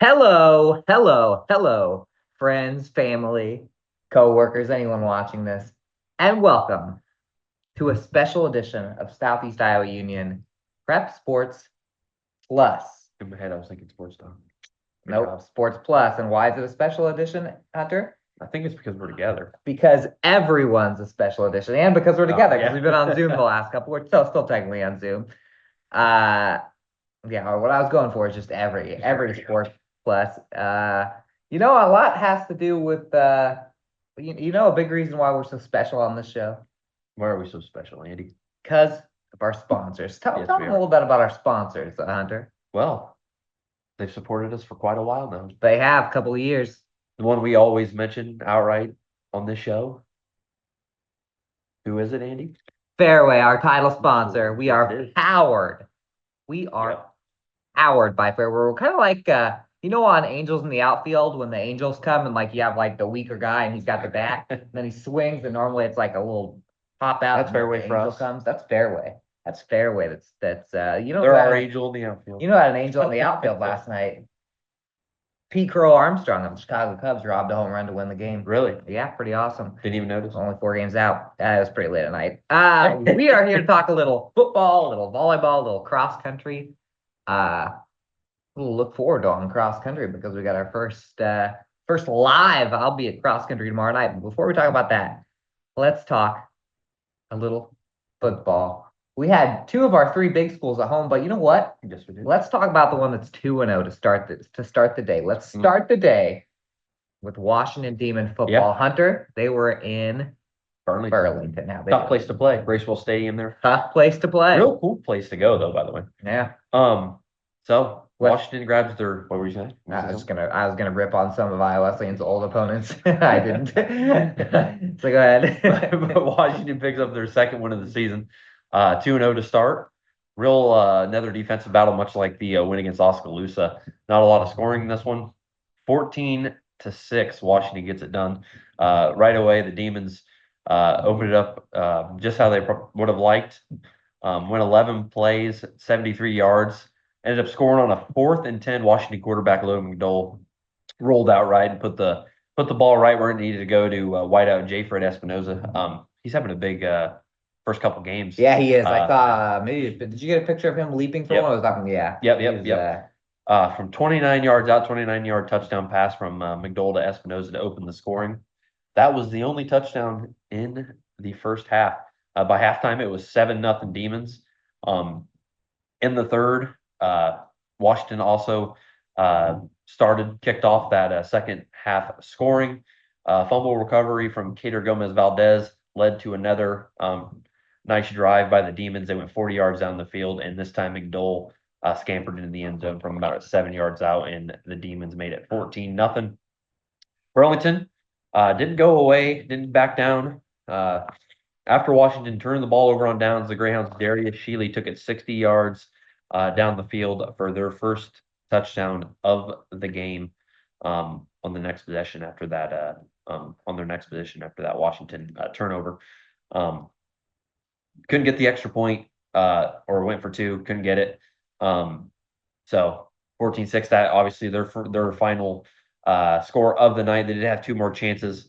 Hello, hello, hello, friends, family, co-workers, anyone watching this, and welcome to a special edition of Southeast Iowa Union Prep Sports Plus. In my head, I was thinking sports talk. Good Nope, job. Sports Plus. And why is it a special edition, Hunter? I think it's because we're together. Because everyone's a special edition, and because we're together, because yeah. we've been on Zoom the last couple. We're still technically on Zoom. Yeah, what I was going for is just every Sports Plus. A lot has to do with a big reason why we're so special on this show Why are we so special, Andy? because of our sponsors. Tell Yes, them we a are. little bit about our sponsors, Hunter. Well, they've supported us for quite a while now. They have a couple of years. The one we always mention outright on this show. Who is it, Andy? Fairway, our title sponsor. We Yes, are it is. powered. We are Yep. powered by Fairway. We're kind of like on Angels in the outfield when the Angels come and like you have like the weaker guy and he's got the bat, and then he swings and normally it's like a little pop out. That's and Fairway the for angel us. comes. That's Fairway. That's Fairway. They're our angel in the outfield. Had an angel in the outfield last night. Pete Crow Armstrong of the Chicago Cubs robbed a home run to win the game. Really? Yeah, pretty awesome. Didn't even notice. Only 4 games out. It was pretty late at night. We are here to talk a little football, a little volleyball, a little cross country. We'll look forward to on cross country because we got our first live. I'll be at cross country tomorrow night. But before we talk about that, let's talk a little football. We had 2 of our 3 big schools at home, but you know what? Yes, we did. Let's talk about the one that's 2-0 to start the day. Let's start the day with Washington Demon football. Yeah. Hunter, they were in Burlington. Now Tough place to play. Bracewell Stadium there. Tough place to play. Real cool place to go though, by the way. Yeah. So Washington grabs their, what were you saying? I was gonna rip on some of Iowa Wesleyan's old opponents. I didn't. So go ahead. But Washington picks up their second win of the season, 2-0 to start. Real another defensive battle, much like the win against Oskaloosa. Not a lot of scoring in this one. 14-6, Washington gets it done. Right away, the Demons opened it up just how they would have liked. Went 11 plays, 73 yards. Ended up scoring on a 4th and 10. Washington quarterback Logan McDowell rolled out right and put the ball right where it needed to go to wideout J. Fred Espinoza. He's having a big first couple games. Yeah, he is. I thought maybe. Did you get a picture of him leaping for Yep. one? I was talking. Yeah. Yep. From 29 yards out, 29-yard touchdown pass from McDowell to Espinoza to open the scoring. That was the only touchdown in the first half. By halftime, it was 7-0 Demons. In the third, Washington also kicked off that second half scoring. Fumble recovery from Cater Gomez Valdez led to another nice drive by the Demons. They went 40 yards down the field, and this time McDowell scampered into the end zone from about 7 yards out, and the Demons made it 14-0. Burlington didn't go away, didn't back down. After Washington turned the ball over on downs, the Greyhounds' Darius Shealy took it 60 yards down the field for their first touchdown of the game on the next possession after that. On their next position after that Washington turnover. Couldn't get the extra point or went for 2, couldn't get it. So 14-6, that obviously their final score of the night. They did have 2 more chances.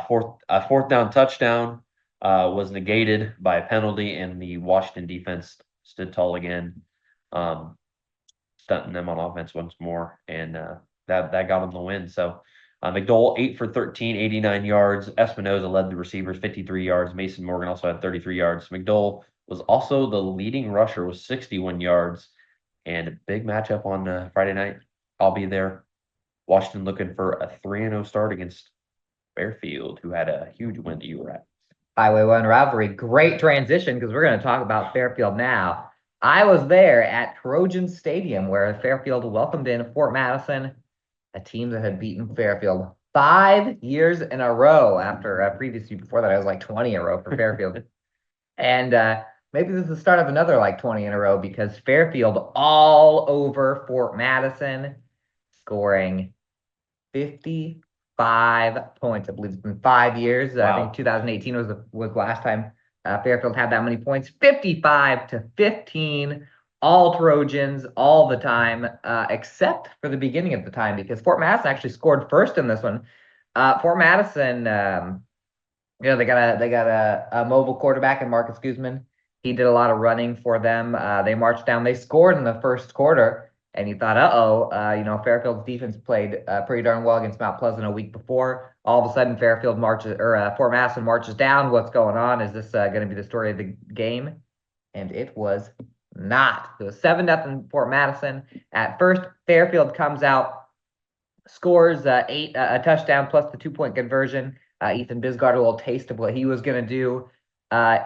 Fourth down touchdown was negated by a penalty, and the Washington defense stood tall again, stunting them on offense once more, and that got them the win. So McDowell 8 for 13, 89 yards. Espinoza led the receivers, 53 yards. Mason Morgan also had 33 yards. McDowell was also the leading rusher with 61 yards. And a big matchup on Friday night. I'll be there. Washington looking for a 3-0 start against Fairfield, who had a huge win that you were at. Highway 1 rivalry. Great transition because we're going to talk about Fairfield now. I was there at Trojan Stadium where Fairfield welcomed in Fort Madison, a team that had beaten Fairfield 5 years in a row after previously before that, I was like 20 in a row for Fairfield. And maybe this is the start of another like 20 in a row because Fairfield all over Fort Madison, scoring 55 points. I believe it's been 5 years. Wow. I think 2018 was last time Fairfield had that many points. 55-15 all Trojans all the time, except for the beginning of the time because Fort Madison actually scored first in this one. Fort Madison, they got a mobile quarterback in Marcus Guzman. He did a lot of running for them. They marched down. They scored in the first quarter, and you thought, Fairfield's defense played pretty darn well against Mount Pleasant a week before. All of a sudden, Fort Madison marches down. What's going on? Is this going to be the story of the game? And it was not. It was 7-0 Fort Madison. At first, Fairfield comes out, scores a touchdown plus the 2-point conversion. Ethan Bisgard, a little taste of what he was going to do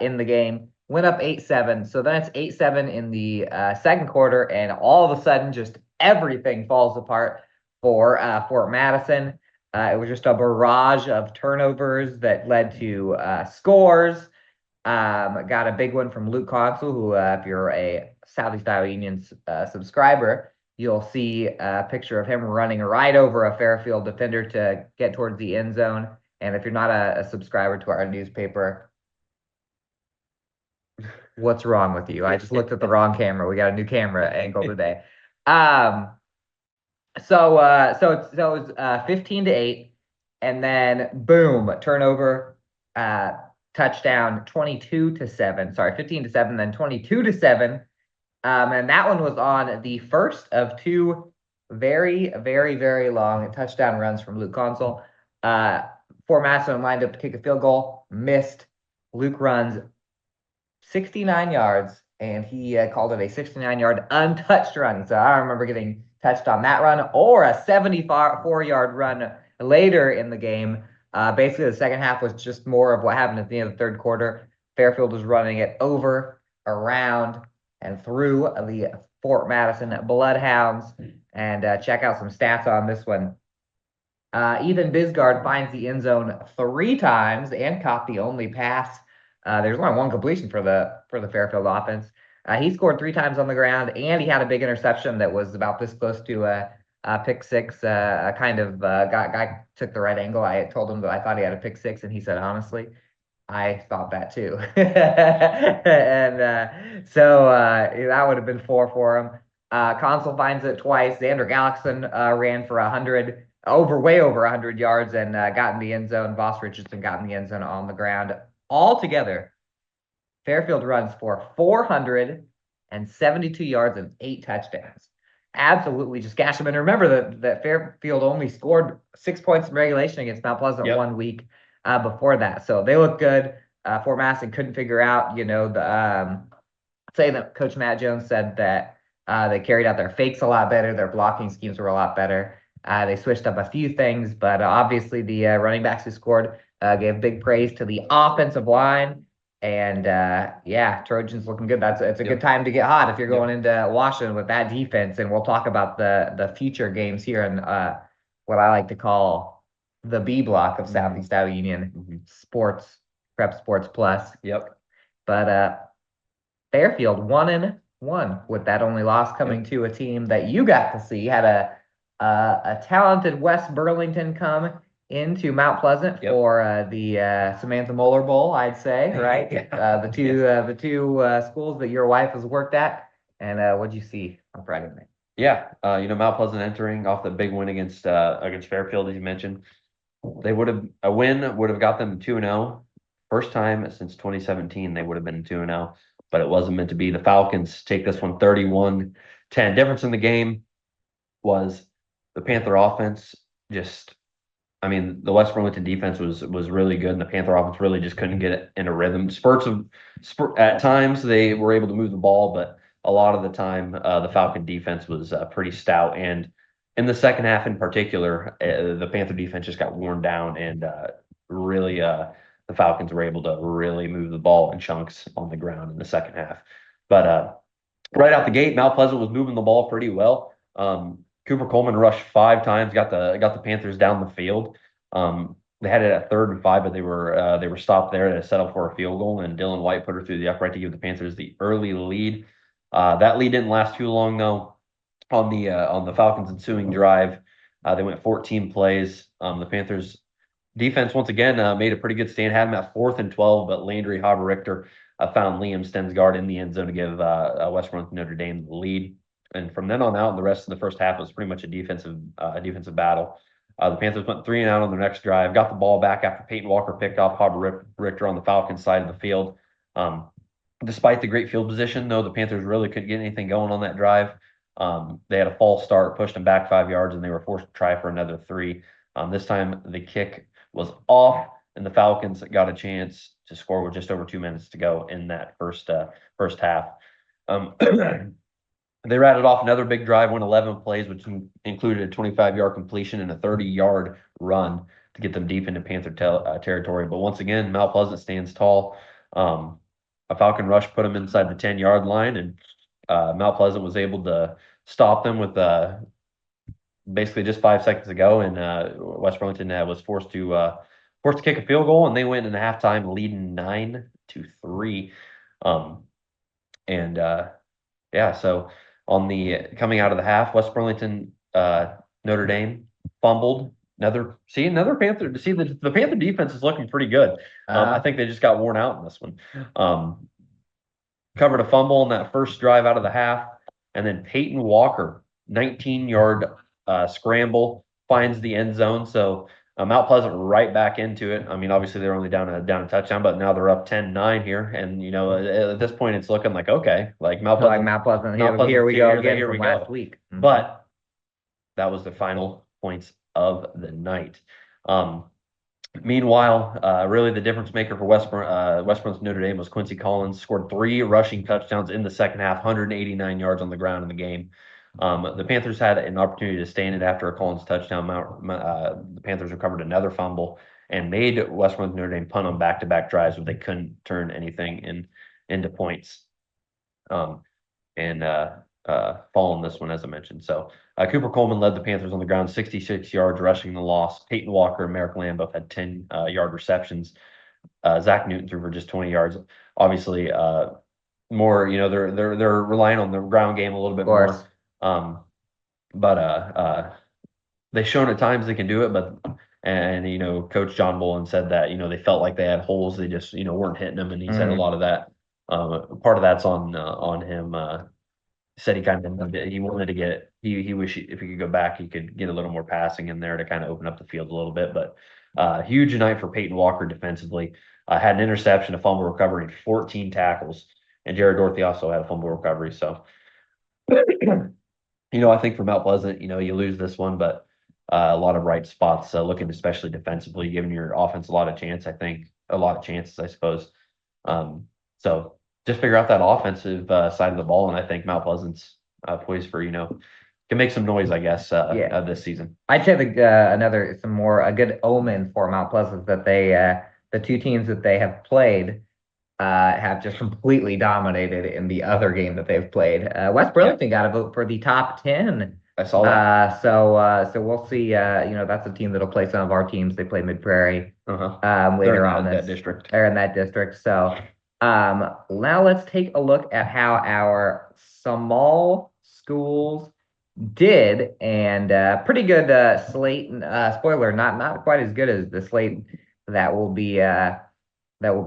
in the game. Went up 8-7. So then it's 8-7 in the second quarter, and all of a sudden, just everything falls apart for Fort Madison. It was just a barrage of turnovers that led to scores. Got a big one from Luke Consul, who, if you're a Southeast Iowa Union subscriber, you'll see a picture of him running right over a Fairfield defender to get towards the end zone. And if you're not a subscriber to our newspaper, what's wrong with you? I just looked at the wrong camera. We got a new camera angle today. So it's 15-8, and then boom, turnover, touchdown, 22-7. Sorry, 15-7, then 22-7. And that one was on the first of two very, very, very long touchdown runs from Luke Consul. Fort Madison lined up to kick a field goal, missed. Luke runs 69 yards, and he called it a 69-yard untouched run. So I don't remember getting touched on that run or a 74-yard run later in the game. Basically, the second half was just more of what happened at the end of the third quarter. Fairfield was running it over, around, and through the Fort Madison Bloodhounds. And check out some stats on this one. Ethan Bisgard finds the end zone 3 times and caught the only pass. There's only one completion for the Fairfield offense. He scored 3 times on the ground, and he had a big interception that was about this close to a pick six. Guy took the right angle. I told him that I thought he had a pick six, and he said, honestly, I thought that too. And so that would have been 4 for him. Consul finds it twice. Xander Galaxon ran for 100, way over 100 yards, and got in the end zone. Voss Richardson got in the end zone on the ground. Altogether, Fairfield runs for 472 yards and 8 touchdowns. Absolutely just gashed them. And remember that Fairfield only scored 6 points in regulation against Mount Pleasant 1 week before that. So they look good. Fort Madison couldn't figure out, say that Coach Matt Jones said that they carried out their fakes a lot better. Their blocking schemes were a lot better. They switched up a few things, but obviously the running backs who scored gave big praise to the offensive line. And Trojans looking good. It's a good time to get hot if you're going into Washington with that defense. And we'll talk about the future games here in what I like to call the B block of Southeast Iowa Union sports, prep sports plus. Yep. But Fairfield 1-1 with that only loss coming to a team that you got to see. Had a talented West Burlington come into Mount Pleasant for the Samantha Moeller Bowl, I'd say, right? The two schools that your wife has worked at. And what'd you see on Friday night? Yeah, Mount Pleasant entering off the big win against Fairfield, as you mentioned. A win would have got them 2-0. First time since 2017 they would have been 2-0, but it wasn't meant to be. The Falcons take this one 31-10. Difference in the game was the Panther offense the West Burlington defense was really good, and the Panther offense really just couldn't get it in a rhythm. At times they were able to move the ball, but a lot of the time the Falcon defense was pretty stout. And in the second half in particular, the Panther defense just got worn down, and really the Falcons were able to really move the ball in chunks on the ground in the second half. But right out the gate, Mount Pleasant was moving the ball pretty well. Cooper Coleman rushed 5 times, got the Panthers down the field. They had it at 3rd and 5, but they were stopped there to settle for a field goal, and Dylan White put her through the upright to give the Panthers the early lead. That lead didn't last too long though. On the Falcons' ensuing drive, they went 14 plays. The Panthers defense once again made a pretty good stand, had them at 4th and 12, but Landry Haber-Richter found Liam Stensgaard in the end zone to give West Burlington Notre Dame the lead. And from then on out, the rest of the first half was pretty much a defensive battle. The Panthers went 3 and out on their next drive, got the ball back after Peyton Walker picked off Harbor Richter on the Falcons side of the field. Despite the great field position, though, the Panthers really couldn't get anything going on that drive. They had a false start, pushed them back 5 yards, and they were forced to try for another 3. This time the kick was off, and the Falcons got a chance to score with just over 2 minutes to go in that first half. They rattled off another big drive, went 11 plays, which included a 25-yard completion and a 30-yard run to get them deep into Panther territory. But once again, Mount Pleasant stands tall. A Falcon rush put them inside the 10-yard line, and Mount Pleasant was able to stop them with basically just 5 seconds to go, and West Burlington was forced to kick a field goal, and they went in halftime leading 9-3. So on the coming out of the half, West Burlington, Notre Dame fumbled. Another Panther. The Panther defense is looking pretty good. I think they just got worn out in this one. Covered a fumble in that first drive out of the half, and then Peyton Walker, 19-yard scramble, finds the end zone. So Mount Pleasant right back into it. I mean, obviously they're only down a touchdown, but now they're up 10-9 here, and at this point it's looking like okay, like Mount Pleasant. Here we go again from last week. Mm-hmm. But that was the final points of the night. Meanwhile, really the difference maker for West Burlington Notre Dame was Quincy Collins. Scored 3 rushing touchdowns in the second half, 189 yards on the ground in the game. The Panthers had an opportunity to stay in it after a Collins touchdown. The Panthers recovered another fumble and made West Burlington Notre Dame punt on back-to-back drives, but they couldn't turn anything into points. Fall in this one, as I mentioned. So Cooper Coleman led the Panthers on the ground, 66 yards rushing the loss. Peyton Walker and Merrick Lamb both had 10-yard receptions. Zach Newton threw for just 20 yards. Obviously, more, they're relying on the ground game a little bit more. They've shown at times they can do it, and Coach John Bolin said that they felt like they had holes, they just weren't hitting them, and he said a lot of that. Part of that's on him. Said he kind of he wanted to get he wished if he could go back he could get a little more passing in there to kind of open up the field a little bit. But huge night for Peyton Walker defensively. Had an interception, a fumble recovery, and 14 tackles. And Jared Dorothy also had a fumble recovery. So I think for Mount Pleasant, you lose this one, but a lot of bright spots, looking especially defensively, giving your offense a lot of chances, I suppose. So just figure out that offensive side of the ball, and I think Mount Pleasant's poised for, can make some noise, I guess, this season. I'd say a good omen for Mount Pleasant that the two teams that they have played have just completely dominated in the other game that they've played. West Burlington got a vote for the top 10. I saw that. So we'll see. That's a team that'll play some of our teams. They play Mid-Prairie later on that district. They're in that district. So now let's take a look at how our small schools did, and pretty good slate. Spoiler, not quite as good as the slate that will be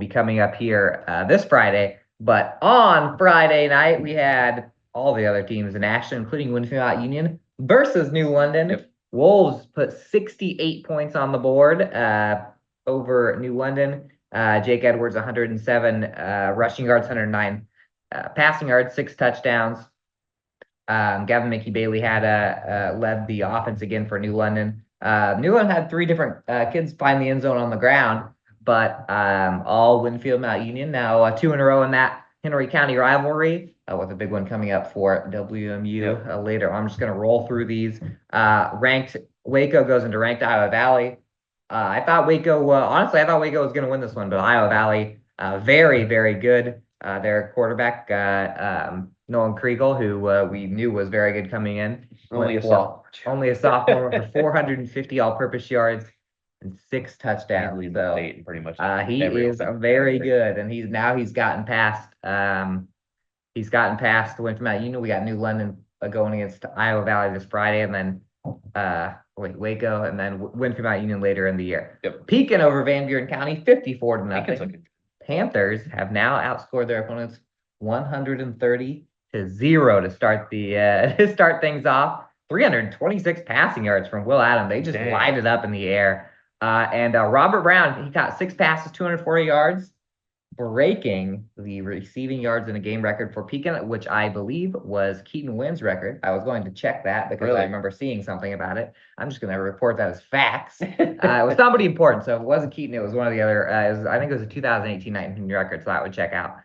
coming up here this Friday. But on Friday night, we had all the other teams in action, including Winfield Union versus New London. Yep. Wolves put 68 points on the board over New London. Jake Edwards, 107 rushing yards, 109 passing yards, 6 touchdowns. Gavin Mickey Bailey had led the offense again for New London. New London had 3 different kids find the end zone on the ground, but all Winfield Mount Union now 2 in a row in that Henry County rivalry, with a big one coming up for WMU later. I'm just going to roll through these. Ranked Waco goes into ranked Iowa Valley. I thought Waco was going to win this one, but Iowa Valley, very, very good. Their quarterback, Nolan Kriegel, who we knew was very good coming in. Only a sophomore for 450 all-purpose yards and 6 touchdowns. So pretty much. He is very good, and he's gotten past. He's gotten past Winfield Mount Union. We got New London going against Iowa Valley this Friday, and then Waco, and then Winfield Mount Union later in the year. Yep. Pekin over Van Buren County, 54-0. Panthers have now outscored their opponents 130-0 to start to start things off. 326 passing yards from Will Adam. They just light it up in the air. And Robert Brown, he caught 6 passes, 240 yards, breaking the receiving yards in a game record for Pekin, which I believe was Keaton Wynn's record. I was going to check that because I remember seeing something about it. I'm just going to report that as facts. It was somebody important, so if it wasn't Keaton, it was one of the other. I think it was a 2018-19 record, so that would check out.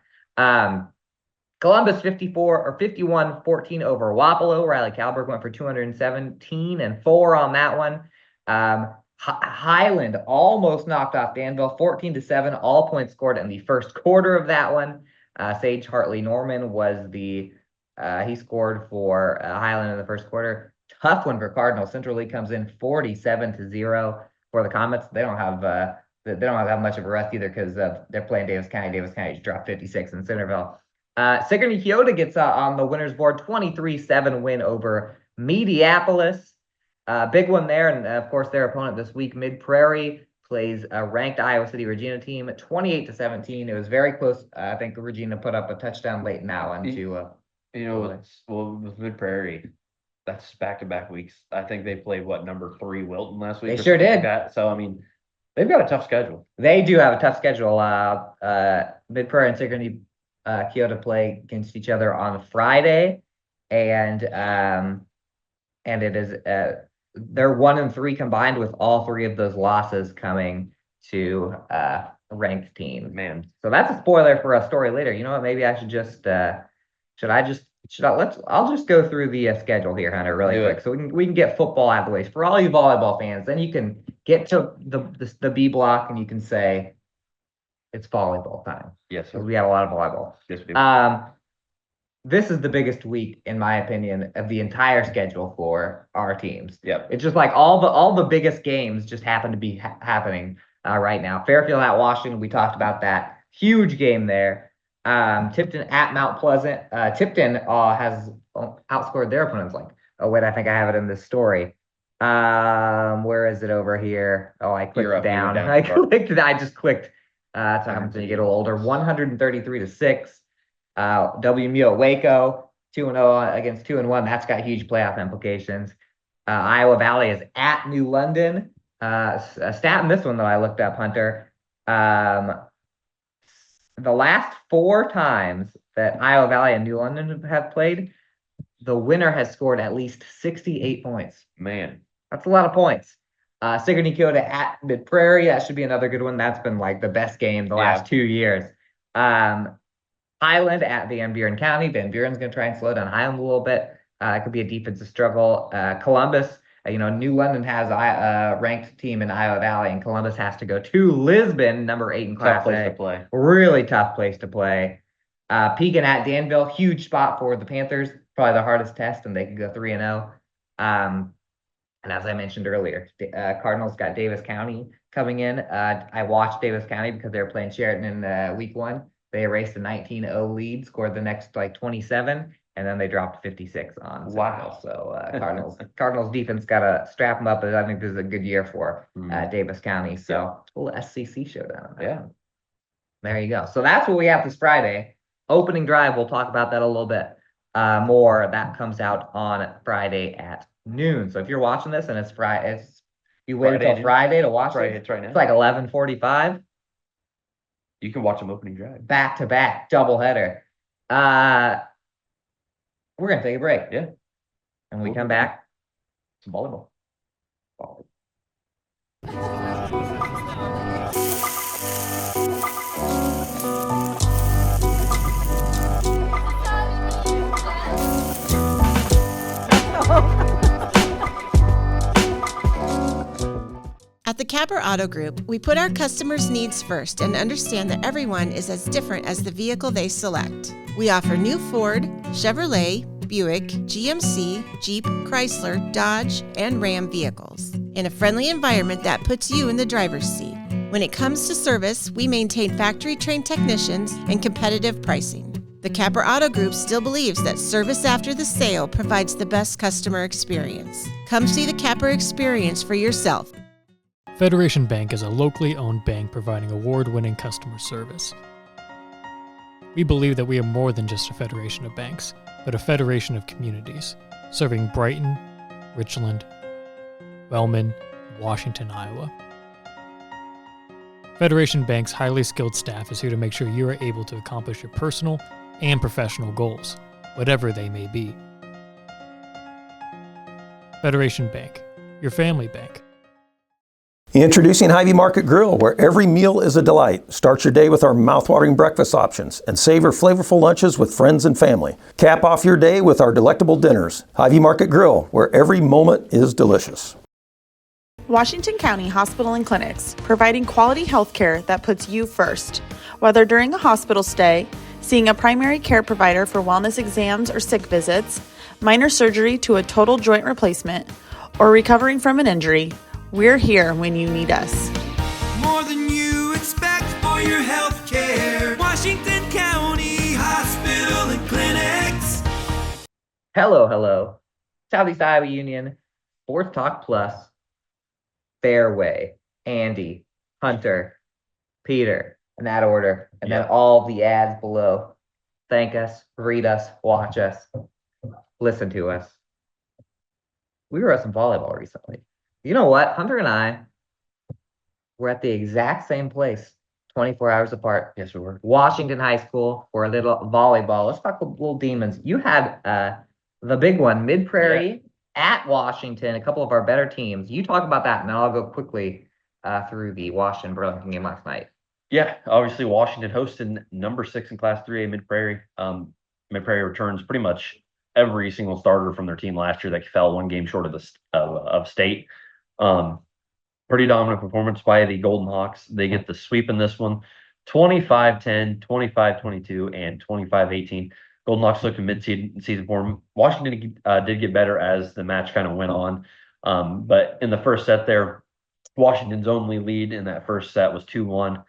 Columbus 51-14 over Wapello. Riley Kalberg went for 217 and 4 on that one. Highland almost knocked off Danville 14-7. All points scored in the first quarter of that one. Sage Hartley Norman was he scored for Highland in the first quarter. Tough one for Cardinal. Central League comes in 47-0 for the Comets. They don't have much of a rest either because they're playing Davis County. Davis County just dropped 56 in Centerville. Sigourney Keota gets on the winner's board, 23-7 win over Mediapolis. Big one there, and of course their opponent this week, Mid-Prairie, plays a ranked Iowa City Regina team, 28-17. It was very close. I think Regina put up a touchdown late in that one with Mid-Prairie, that's back-to-back weeks. I think they played number 3 Wilton last week. They sure did. Like that. So I mean, they've got a tough schedule. They do have a tough schedule. Mid-Prairie and Sigourney Keota play against each other on Friday, and it is they're 1-3 combined, with all 3 of those losses coming to ranked teams. Man, so that's a spoiler for a story later. You know what? Maybe I should just I'll just go through the schedule here, Hunter, really quick, so we can get football out of the way for all you volleyball fans. Then you can get to the B block and you can say it's volleyball time. Yes, because we have a lot of volleyball. Yes, we do. This is the biggest week, in my opinion, of the entire schedule for our teams. Yep. It's just like all the biggest games just happen to be happening right now. Fairfield at Washington, we talked about that. Huge game there. Tipton at Mount Pleasant. Tipton has outscored their opponents. I think I have it in this story. Where is it over here? Oh, I clicked down. I just clicked. That's what happens when you get a little older. 133-6. WMU at Waco, 2-0 against 2-1. That's got huge playoff implications. Iowa Valley is at New London. A stat in this one that I looked up, Hunter. The last 4 times that Iowa Valley and New London have played, the winner has scored at least 68 points. Man, that's a lot of points. Sigourney Keota at Mid-Prairie. That should be another good one. That's been the best game the last 2 years. Highland at Van Buren County. Van Buren's going to try and slow down Highland a little bit. It could be a defensive struggle. Columbus, New London has a ranked team in Iowa Valley, and Columbus has to go to Lisbon, number 8 in Class tough place A. to play. Really tough place to play. Pekin at Danville, huge spot for the Panthers. Probably the hardest test, and they can go 3-0. And as I mentioned earlier, Cardinals got Davis County coming in. I watched Davis County because they were playing Sheraton in week 1. They erased a 19-0 lead, scored the next 27, and then they dropped 56 on. Wow. So Cardinals defense got to strap them up, but I think this is a good year for Davis County. So a little SEC showdown. Yeah. There you go. So that's what we have this Friday. Opening drive, we'll talk about that a little bit more. That comes out on Friday at noon. So if you're watching this and it's Friday, you wait until Friday to watch it. It's right now. It's 11:45. You can watch them opening drive. Back-to-back, doubleheader. We're going to take a break. Yeah. And when we come back, some volleyball. At the Capper Auto Group, we put our customers' needs first and understand that everyone is as different as the vehicle they select. We offer new Ford, Chevrolet, Buick, GMC, Jeep, Chrysler, Dodge, and Ram vehicles in a friendly environment that puts you in the driver's seat. When it comes to service, we maintain factory-trained technicians and competitive pricing. The Capper Auto Group still believes that service after the sale provides the best customer experience. Come see the Capper experience for yourself. Federation Bank is a locally owned bank providing award-winning customer service. We believe that we are more than just a federation of banks, but a federation of communities, serving Brighton, Richland, Wellman, and Washington, Iowa. Federation Bank's highly skilled staff is here to make sure you are able to accomplish your personal and professional goals, whatever they may be. Federation Bank, your family bank. Introducing Hy-Vee Market Grill, where every meal is a delight. Start your day with our mouthwatering breakfast options and savor flavorful lunches with friends and family. Cap off your day with our delectable dinners. Hy-Vee Market Grill, where every moment is delicious. Washington County Hospital and Clinics, providing quality health care that puts you first. Whether during a hospital stay, seeing a primary care provider for wellness exams or sick visits, minor surgery to a total joint replacement, or recovering from an injury, we're here when you need us. More than you expect for your health care. Washington County Hospital and Clinics. Hello. Southeast Iowa Union, Sports Talk Plus, Fairway, Andy, Hunter, Peter, in that order. And then all the ads below. Thank us, read us, watch us, listen to us. We were at some volleyball recently. You know what? Hunter and I were at the exact same place, 24 hours apart. Yes, we were. Washington High School for a little volleyball. Let's talk little demons. You had the big one, Mid-Prairie at Washington, a couple of our better teams. You talk about that, and then I'll go quickly through the Washington-Burlington game last night. Yeah, obviously Washington hosted number 6 in Class 3A Mid-Prairie. Mid-Prairie returns pretty much every single starter from their team last year that fell one game short of state. Pretty dominant performance by the Golden Hawks. They get the sweep in this one, 25-10, 25-22, and 25-18. Golden Hawks looked in mid-season form. Washington did get better as the match kind of went on. But in the first set there, Washington's only lead in that first set was 2-1.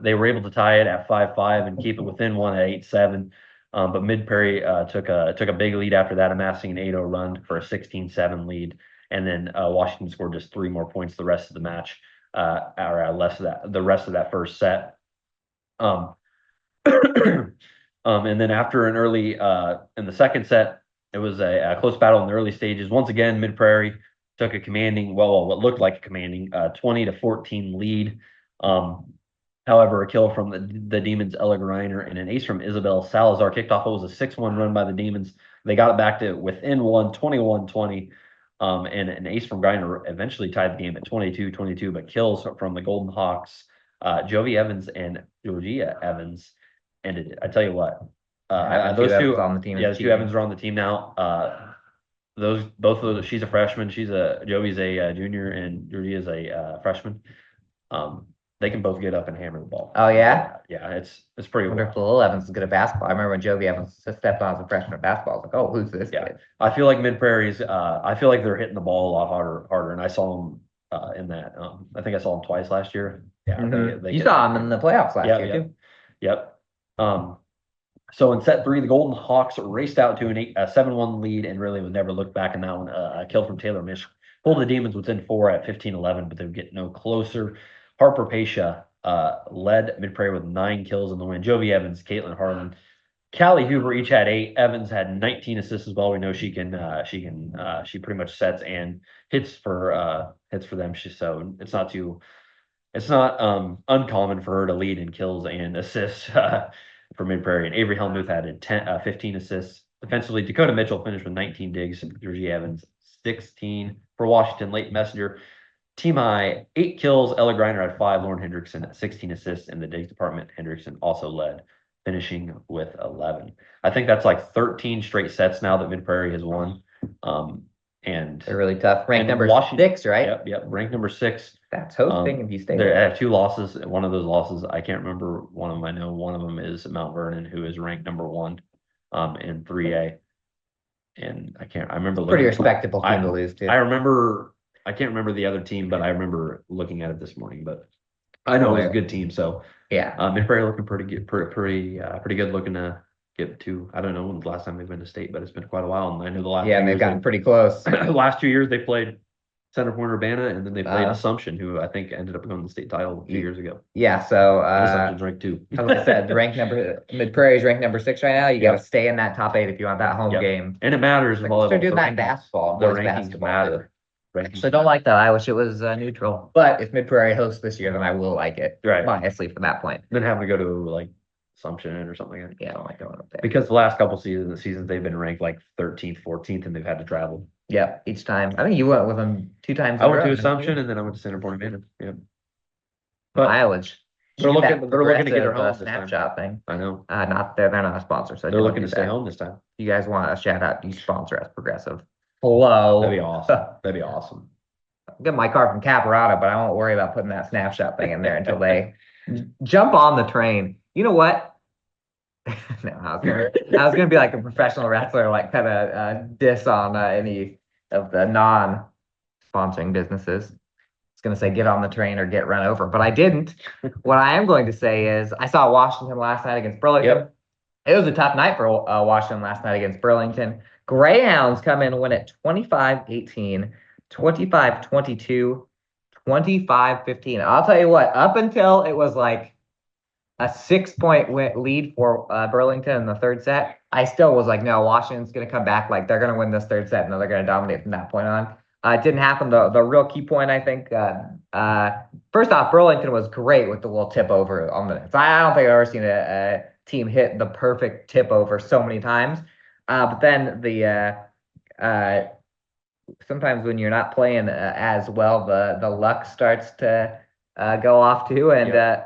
They were able to tie it at 5-5 and keep it within one at 8-7. But Mid-Prairie took a big lead after that, amassing an 8-0 run for a 16-7 lead. And then Washington scored just 3 more points the rest of the match, or less of that, the rest of that first set. And then after an early in the second set, it was a close battle in the early stages. Once again, Mid-Prairie took a commanding, what looked like a commanding 20-14 lead. However, a kill from the Demons' Ella Greiner and an ace from Isabel Salazar kicked off. It was a 6-1 run by the Demons. They got it back to within one, 21-20. And an ace from Greiner eventually tied the game at 22-22, but kills from the Golden Hawks, Jovi Evans and Georgia Evans ended it. I tell you what, those two on the team. Yeah, the two Evans are on the team now. Both of those, she's a freshman. Jovi's a junior, and Georgia's a freshman. They can both get up and hammer the ball. Oh, yeah? Yeah, it's pretty. I wonder if the little Evans is good at basketball. I remember when Jovi Evans stepped on as a freshman at basketball. I was like, oh, who's this kid? I feel like Mid-Prairie's, I feel like they're hitting the ball a lot harder. And I saw them in that. I think I saw them twice last year. Yeah, Mm-hmm. You saw them in the playoffs last year, too. Yep. So in set 3, the Golden Hawks raced out to a 7-1 lead and really would never look back in that one. A kill from Taylor Mish pulled the Demons within 4 at 15-11, but they would get no closer. Harper Pasha led Mid-Prairie with 9 kills in the win. Jovi Evans, Caitlin Harlan, Callie Hoover each had 8. Evans had 19 assists as well. We know she pretty much sets and hits for them. It's not uncommon for her to lead in kills and assists for Mid-Prairie. And Avery Helmuth had 15 assists. Defensively, Dakota Mitchell finished with 19 digs. Georgie Evans 16 for Washington. Late Messenger team high 8 kills. Ella Greiner had 5. Lauren Hendrickson 16 assists in the digs department. Hendrickson also led, finishing with 11. I think that's like 13 straight sets now that Mid-Prairie has won. And they're really tough. Ranked number 6, right? Yep. Ranked number 6. That's hosting if you stay They there. have 2 losses. One of those losses, I can't remember one of them. I know one of them is Mount Vernon, who is ranked number 1 in 3A. And I remember Pretty respectable team to lose to. I can't remember the other team, but I remember looking at it this morning. But I know it was a good team. So yeah, Mid-Prairie looking pretty good, pretty good looking to get to. I don't know when the last time they've been to state, but it's been quite a while. And I know the last they've gotten pretty close. The last 2 years they played Center Point Urbana, and then they played Uh, Assumption, who I think ended up winning the state title a few years ago. Yeah, so And Assumption's ranked 2. as I said, Mid-Prairie is ranked number 6 right now. You got to Yep. stay in that top 8 if you want that home Yep. game. And it matters in Like, volleyball. start doing The that in rankings- basketball, The boys rankings basketball, matter. I Rankings actually don't like that. I wish it was neutral. But if Mid-Prairie hosts this year, then I will like it. Right. Honestly, from that point. Then having to go to like Assumption or something like that. Yeah, I don't like going up there. Because the last couple seasons they've been ranked like 13th, 14th, and they've had to travel. Yep, each time. I think you went with them 2 times. I in a went row, to didn't Assumption you? and then I went to Center Point Urbana. Yep. But Mileage. they're Should do looking- that they're looking to get her progressive, home this time. Snapshot thing. I know They're not a sponsor, so they're don't looking do to stay that. home this time. You guys want a shout out? You sponsor us, Progressive. Hello. That'd be awesome. That'd be awesome. Get my car from Caparata, but I won't worry about putting that Snapshot thing in there until they jump on the train. You know what? No, I was gonna be like a professional wrestler, like kind of diss on any of the non-sponsoring businesses. I was gonna say get on the train or get run over, but I didn't. What I am going to say is I saw Washington last night against Burlington. Yep. It was a tough night for Washington last night against Burlington. Greyhounds come in and win it 25-18, 25-22, 25-15. I'll tell you what, up until it was like a 6-point lead for Burlington in the third set, I still was like, no, Washington's going to come back. Like, they're going to win this third set, and they're going to dominate from that point on. It didn't happen. The real key point, I think, first off, Burlington was great with the little tip over on the nets. I don't think I've ever seen a team hit the perfect tip over so many times. But then sometimes when you're not playing as well, the luck starts to go off too. And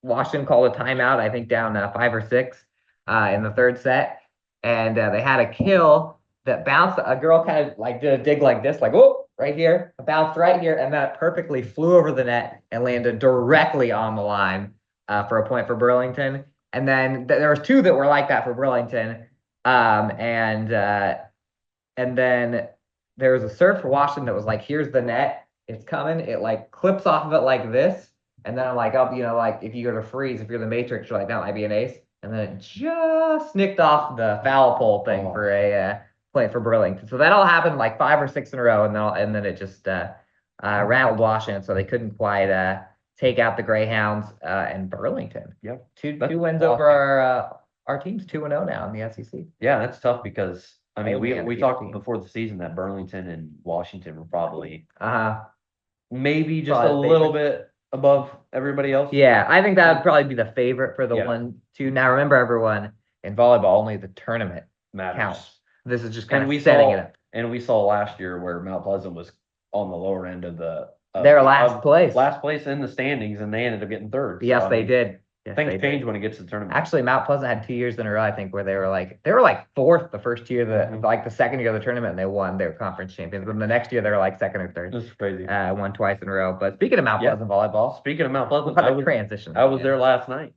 Washington called a timeout, I think down 5 or 6 in the third set. And they had a kill that bounced. A girl kind of like did a dig like this, like, oh, right here, bounced right here. And then it perfectly flew over the net and landed directly on the line for a point for Burlington. And then there was 2 that were like that for Burlington. And then there was a serve for Washington that was like, here's the net, it's coming. It like clips off of it like this. And then I'm like, oh, like if you go to freeze, if you're the Matrix, you're like, that might be an ace. And then it just nicked off the foul pole thing for a point for Burlington. So that all happened like 5 or 6 in a row. And then it just rattled Washington. So they couldn't quite take out the Greyhounds and Burlington. Yep. Two That's wins awesome. over our team's 2-0 now in the SEC. Yeah, that's tough because I mean Oh, man, we the talked team. before the season that Burlington and Washington were probably Uh-huh. maybe just Probably a little bit above everybody else. Yeah, I think that would probably be the favorite for the Yeah. 1-2. Now remember, everyone, in volleyball, only the tournament Matters. counts. This is just kind And of we setting saw it up. and we saw last year where Mount Pleasant was on the lower end of the They're last place. last place in the standings, and they ended up getting third. Yes, So, I they mean, did. Yes, Things they did. change when it gets to the tournament. Actually, Mount Pleasant had 2 years in a row, I think, where they were like fourth the first year, Mhm. like the second year of the tournament, and they won. They were conference champions. But the next year, they were like second or third. This is crazy. Won twice in a row. But speaking of Mount Yeah. Pleasant volleyball, Speaking of Mount Pleasant, what I a was transition. there last night.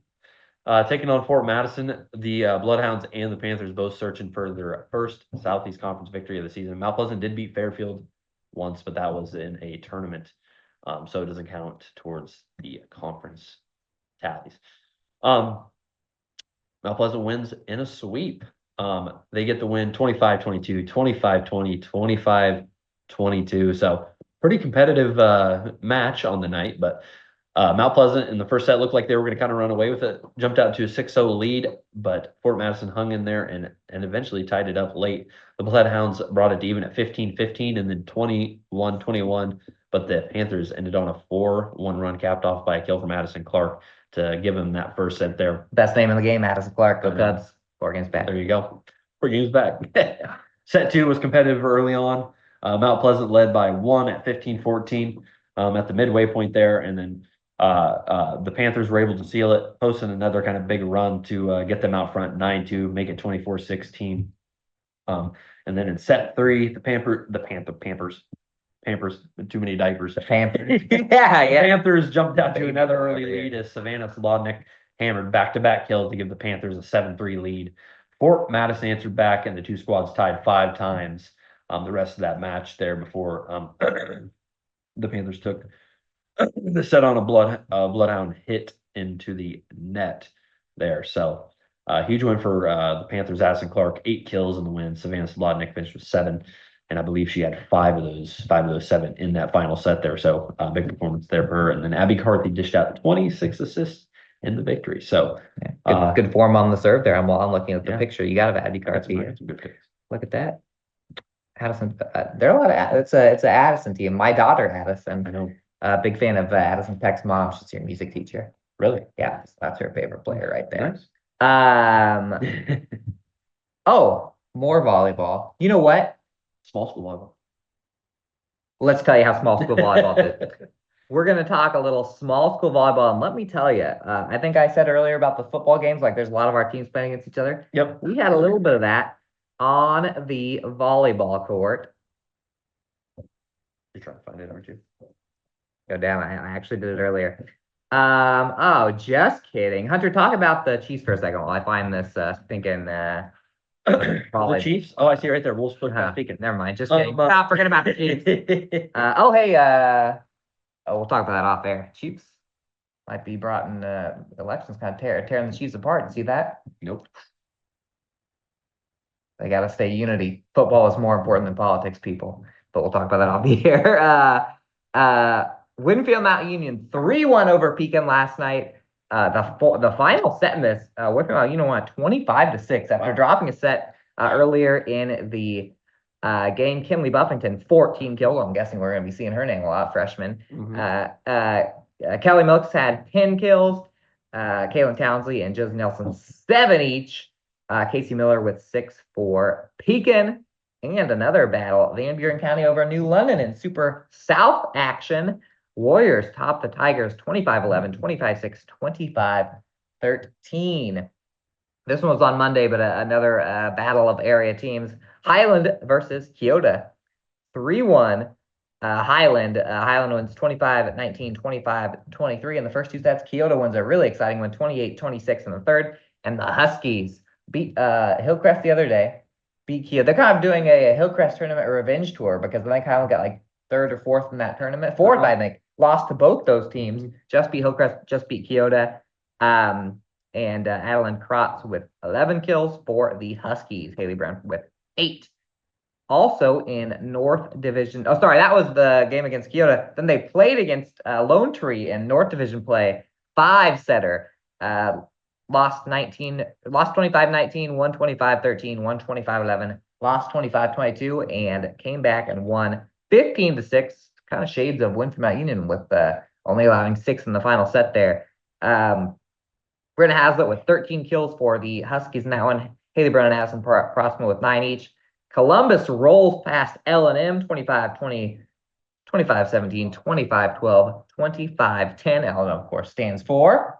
Taking on Fort Madison, the Bloodhounds and the Panthers both searching for their first Southeast Conference victory of the season. Mount Pleasant did beat Fairfield once, but that was in a tournament, so it doesn't count towards the conference tallies. Mount Pleasant wins in a sweep. They get the win 25-22, 25-20, 25-22. So pretty competitive match on the night, but Mount Pleasant in the first set looked like they were going to kind of run away with it. Jumped out to a 6-0 lead, but Fort Madison hung in there and eventually tied it up late. The Bloodhounds brought it to even at 15-15 and then 21-21, but the Panthers ended on a 4-1 run capped off by a kill from Madison Clark to give them that first set there. Best name in the game, Madison Clark. Go I know. Cubs. 4 games back. There you go. 4 games back. Set 2 was competitive early on. Mount Pleasant led by 1 at 15-14 at the midway point there. And then the Panthers were able to seal it, posting another kind of big run to get them out front 9-2, make it 24-16. And then in set 3, the Pampers, too many diapers. Panthers. The Panthers jumped out to another early lead as Savannah Slodnick hammered back-to-back kills to give the Panthers a 7-3 lead. Fort Madison answered back, and the two squads tied 5 times the rest of that match there before the Panthers took the set on a Bloodhound hit into the net there. So huge win for the Panthers. Addison Clark, 8 kills in the win. Savannah Slodnick finished with 7. And I believe she had five of those 7 in that final set there. So big performance there for her. And then Abby Carthy dished out 26 assists in the victory. So Good form on the serve there. I'm looking at the Yeah. picture. You got to have Abby got Carthy. some good picks. Look at that. Addison, there are a lot of, it's an Addison team. My daughter, Addison, I know. big fan of Addison Peck's mom. She's your music teacher. Really? Yeah, that's her favorite player right there. Nice. Oh, more volleyball. You know what? Small school volleyball. Let's tell you how small school volleyball is. We're going to talk a little small school volleyball. And let me tell you, I think I said earlier about the football games, like there's a lot of our teams playing against each other. Yep. We had a little bit of that on the volleyball court. You're trying to find it, aren't you? Go down. I actually did it earlier. Oh, just kidding. Hunter, talk about the Chiefs for a second while I find this thinking The Chiefs? Oh, I see it right there. Wolves foot speaking. Never mind. Just kidding. Stop, forget about the Chiefs. We'll talk about that off air. Chiefs might be brought in elections kind of tearing the Chiefs apart. You see that? Nope. They got to stay unity. Football is more important than politics, people. But we'll talk about that off the air. Winfield Mount Union 3-1 over Pekin last night. The final set in this, Winfield Mount Union won 25-6 after dropping a set earlier in the game. Kinley Buffington 14 kills. I'm guessing we're going to be seeing her name a lot, freshman. Mm-hmm. Kelly Milks had 10 kills. Kaylin Townsley and Josie Nelson 7 each. Casey Miller with 6 for Pekin. And another battle, Van Buren County over New London in Super South action. Warriors top the Tigers 25-11, 25-6, 25-13. This one was on Monday, but another battle of area teams. Highland versus Kyoto. 3-1. Highland wins 25-19, 25-23 in the first 2 sets. Kyoto wins a really exciting one, 28-26 in the third. And the Huskies beat Hillcrest the other day. Beat Kyoto. They're kind of doing a Hillcrest tournament revenge tour because then they kind of got like 3rd or 4th in that tournament. 4th, I think. Lost to both those teams. Just beat Hillcrest, just beat Kyoto. And Adeline Krotz with 11 kills for the Huskies. Haley Brown with 8. Also in North Division. Oh, sorry, that was the game against Kyoto. Then they played against Lone Tree in North Division play. 5-setter. Lost 25-19, won 25-13, won 25-11, lost 25-22, and came back and won 15-6. Kind of shades of Winfield Mount Union with only allowing 6 in the final set there. Brenna Hazlitt with 13 kills for the Huskies in that one. Haley Brown and Addison Prosma with 9 each. Columbus rolls past L&M 25-20, 25-17, 25-12, 25-10. L&M, of course, stands for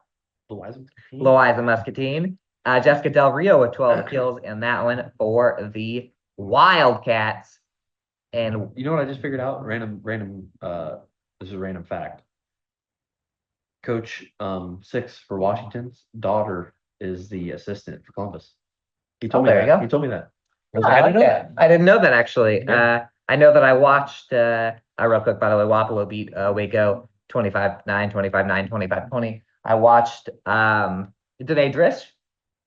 Loiza Muscatine. Jessica Del Rio with 12 kills in that one for the Wildcats. And you know what I just figured out? This is a random fact. Coach 6 for Washington's daughter is the assistant for Columbus. He told me there you that. go. He told me that. I like that. I didn't know that actually. Yeah. I know that I watched real quick, by the way, Wapello beat Waco 25-9, 25-9, 25-20. I watched Danae Drish,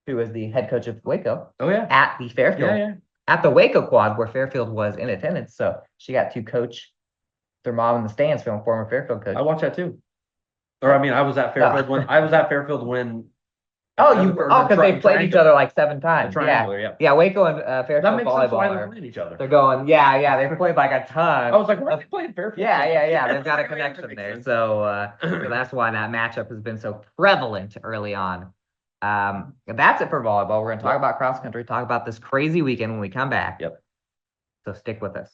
who was the head coach of Waco. Oh yeah. At the Fairfield. Yeah. At the Waco quad where Fairfield was in attendance. So she got to coach their mom in the stands from a former Fairfield coach. I watched that too. Or I mean, I was at Fairfield when because they played each other like 7 times. Yeah, Waco and Fairfield that makes sense why volleyball they're playing each other. They're going, they played like a ton. I was like, why are they playing Fairfield? Yeah. They've got a connection there. So that's why that matchup has been so prevalent early on. That's it for volleyball. We're going to talk about cross country, talk about this crazy weekend when we come back. Yep. So stick with us.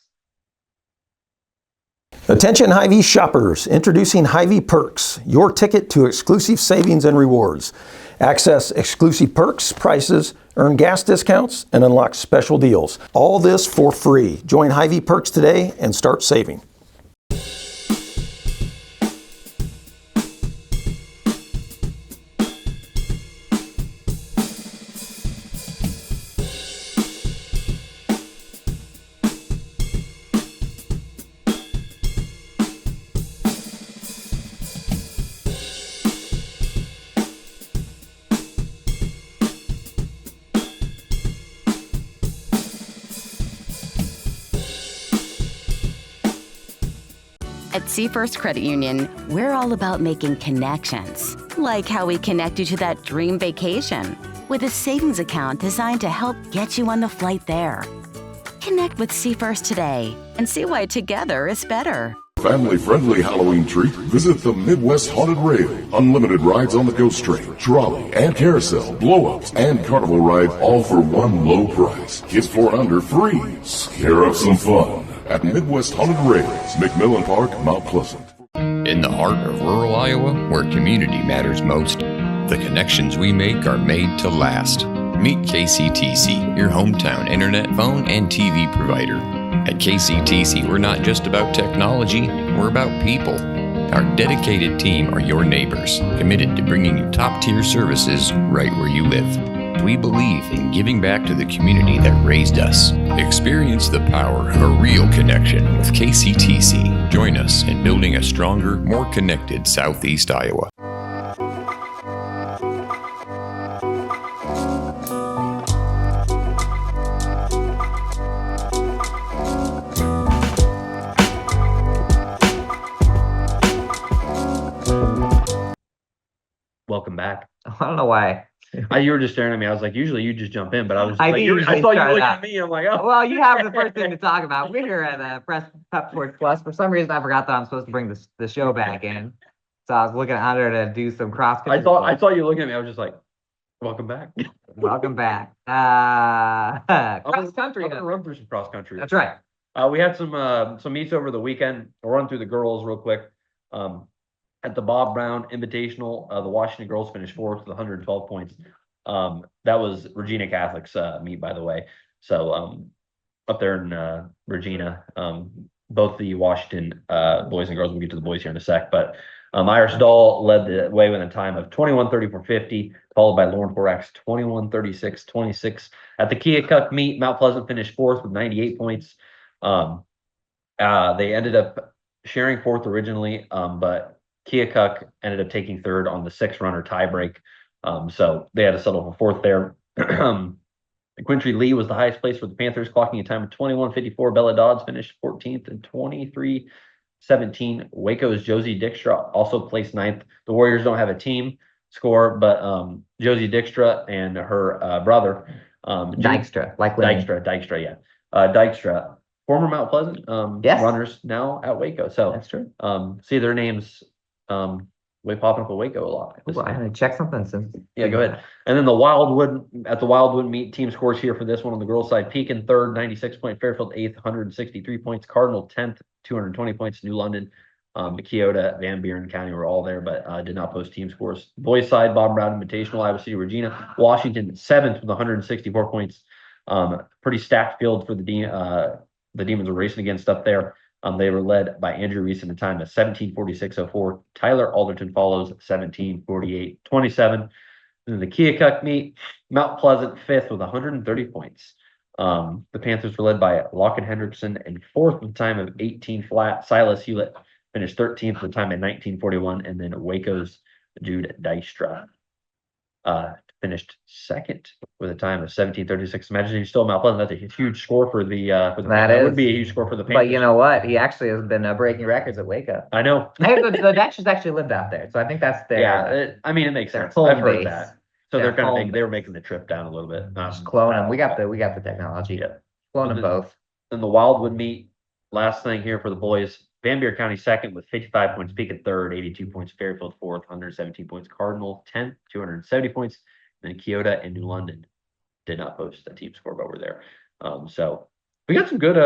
Attention Hy-Vee shoppers, introducing Hy-Vee Perks, your ticket to exclusive savings and rewards. Access exclusive perks, prices, earn gas discounts, and unlock special deals. All this for free. Join Hy-Vee Perks today and start saving. Seafirst Credit Union, we're all about making connections, like how we connect you to that dream vacation with a savings account designed to help get you on the flight there. Connect with Seafirst today and see why together is better. Family-friendly Halloween treat. Visit the Midwest Haunted Rail. Unlimited rides on the Ghost Train, trolley, and carousel, blow-ups, and carnival ride, all for one low price. Kids 4 and under free. Scare up some fun at Midwest Haunted Rails, McMillan Park, Mount Pleasant. In the heart of rural Iowa, where community matters most, the connections we make are made to last. Meet KCTC, your hometown internet, phone, and TV provider. At KCTC, we're not just about technology, we're about people. Our dedicated team are your neighbors, committed to bringing you top-tier services right where you live. We believe in giving back to the community that raised us. Experience the power of a real connection with KCTC. Join us in building a stronger, more connected Southeast Iowa. Welcome back. I don't know why. You were just staring at me. I was like, usually you just jump in, but I was just I like, usually I thought you start were looking out. at me. I'm like, oh. Well, you have the first thing to talk about. We're here at Press Pep Sports Plus. For some reason, I forgot that I'm supposed to bring the show back in. So I was looking at Hunter to do some cross country. I thought you were looking at me. I was just like, welcome back. Welcome back. Cross country. I'm gonna run through some cross country. That's right. We had some meets over the weekend. I'll run through the girls real quick. At the Bob Brown Invitational, the Washington girls finished 4th with 112 points. That was Regina Catholic's meet, by the way. So up there in Regina, both the Washington boys and girls, we'll get to the boys here in a sec, but Iris Dahl led the way with a time of 21:34.50, followed by Lauren Forax 21:36.26. At the Keokuk meet, Mount Pleasant finished 4th with 98 points. They ended up sharing 4th originally, but Keokuk ended up taking 3rd on the 6-runner tiebreak. So they had to settle for 4th there. Quintry Lee was the highest place for the Panthers, clocking a time of 21:54. Bella Dodds finished 14th and 23:17. Waco's Josie Dykstra also placed 9th. The Warriors don't have a team score, but Josie Dykstra and her brother, Dykstra, Dykstra, yeah. Dykstra, former Mount Pleasant Yes. runners, now at Waco. So That's true. see their names we popping up at Waco a lot. Ooh, I'm gonna check something since. Yeah, go ahead. And then the Wildwood meet, team scores here for this one on the girls' side. Pekin 3rd, 96 point. Fairfield 8th, 163 points. Cardinal 10th, 220 points. New London, Keota, Van Buren County were all there, but did not post team scores. Boys' side, Bob Brown Invitational, Iowa City, Regina. Washington 7th with 164 points. Pretty stacked field for the Demons were racing against up there. They were led by Andrew Reese in a time of 17:46.04. Tyler Alderton follows 17:48.27. Then the Keokuk meet, Mount Pleasant 5th with 130 points. The Panthers were led by Locken Hendrickson and 4th with a time of 18 flat. Silas Hewlett finished 13th with a time of 19:41. And then Waco's Jude Dystra finished 2nd with a time of 17:36. Imagine he's still Mount Pleasant. That's a huge score for the that would be a huge score for the Panthers. But you know what? He actually has been breaking records at Waco. I know. The Dutchers actually lived out there, so I think that's their. Yeah, I mean it makes sense. home I've heard base. that. So Their they're kind home of they were making the trip down a little bit. Just clone them. We got the technology. Yeah. Clone them both. Then the Wildwood meet. Last thing here for the boys. Van Buren County 2nd with 55 points. Pekin 3rd, 82 points. Fairfield 4th, 117 points. Cardinal 10th, 270 points. And then Keota and New London did not post a team score, but were there. So we got some good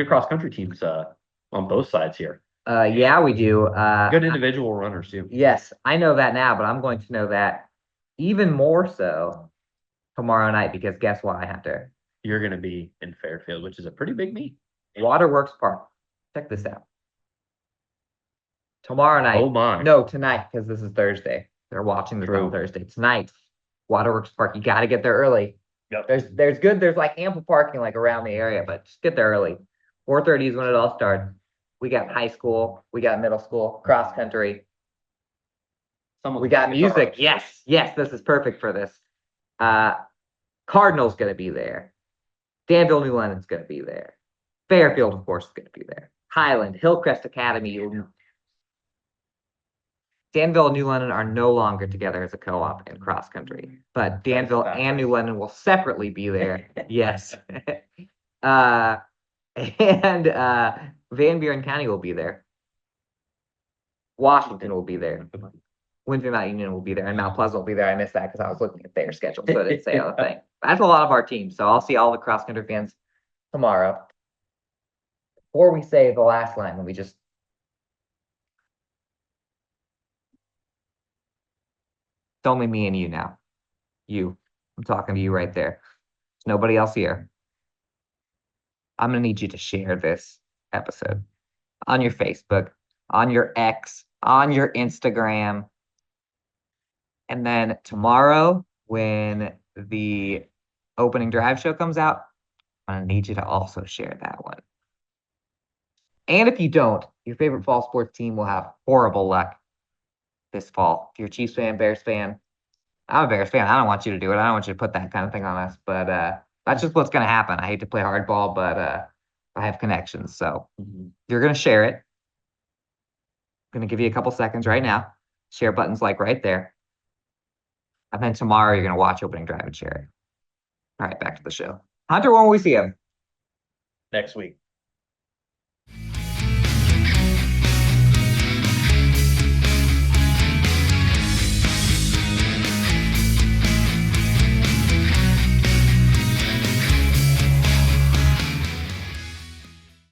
cross country teams on both sides here. Yeah, we do. Good individual runners too. Yes, I know that now, but I'm going to know that even more so tomorrow night because guess what, Hunter? You're going to be in Fairfield, which is a pretty big meet. Waterworks Park. Check this out. Tomorrow night. Oh my. No, tonight because this is Thursday. They're watching this on Thursday. Tonight, Waterworks Park. You got to get there early. Yep. There's like ample parking like around the area, but just get there early. 4:30 is when it all starts. We got high school, we got middle school, cross country. We got music. Yes, this is perfect for this. Cardinal's gonna be there. Danville, New London's gonna be there. Fairfield, of course, is gonna be there. Highland, Hillcrest Academy, Danville and New London are no longer together as a co-op in cross country, but Danville and New London will separately be there. Yes. And Van Buren County will be there. Washington will be there. Winfield Mount Union will be there, and Mount Pleasant will be there. I missed that because I was looking at their schedule, so I didn't say other thing. That's a lot of our teams, so I'll see all the cross country fans tomorrow. Before we say the last line, we just it's only me and you now. You. I'm talking to you right there. There's nobody else here. I'm gonna need you to share this episode on your Facebook, on your X, on your Instagram. And then tomorrow, when the opening drive show comes out, I'm gonna need you to also share that one. And if you don't, your favorite fall sports team will have horrible luck this fall. If you're a Chiefs fan, Bears fan, I'm a Bears fan. I don't want you to do it. I don't want you to put that kind of thing on us, but that's just what's gonna happen. I hate to play hardball, but I have connections, so you're gonna share it. I'm gonna give you a couple seconds right now. Share button's like right there. And then tomorrow you're gonna watch opening drive and share it. All right, back to the show. Hunter, when will we see him? Next week.